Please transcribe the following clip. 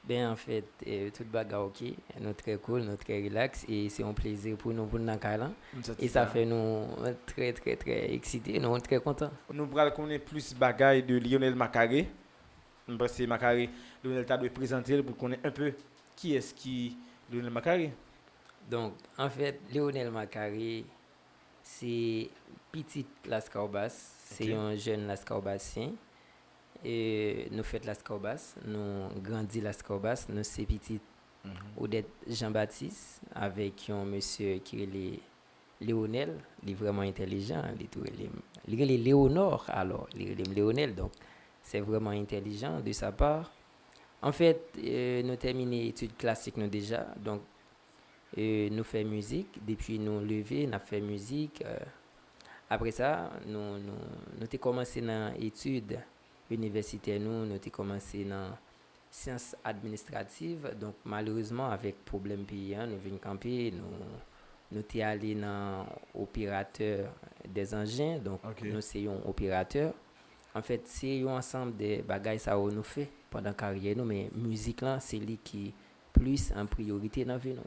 Ben, en fait, tout bagarre ok, nous très cool, nous très relax et c'est un plaisir pour nous dans M'sati et ça ça. fait nous très très très excités, nous très contents. Nous pral connaître plus bagaille de Lionel Macaré. Parce que Macaré, Lionel t'a de présenter pour connaître un peu qui est-ce qui Lionel Macaré. Donc, en fait, Lionel Macari, c'est petit Las Caobas, OK. c'est un jeune Las Caobassien. Et nous faisons Las Caobas, nous grandissons Las Caobas, nous c'est petit Mhm. Odette Jean-Baptiste avec un monsieur qui est Léonel, il est vraiment intelligent, il est Léonore alors, il est Léonel, donc c'est vraiment intelligent de sa part. En fait, nous terminé études classiques nous déjà, donc nous faisons musique, depuis nous lever, nous fait musique. Après ça, nous avons commencé dans l'étude universitaire, nous avons commencé dans sciences administratives. Donc, malheureusement, avec problème payant, nous venons camper, nous sommes allés dans opérateur des engins. Donc, OK. nous sommes opérateurs. En fait, c'est un ensemble de bagages ça nous fait pendant la carrière, nous, mais musique là, c'est lui qui plus en priorité dans la vie. Nous.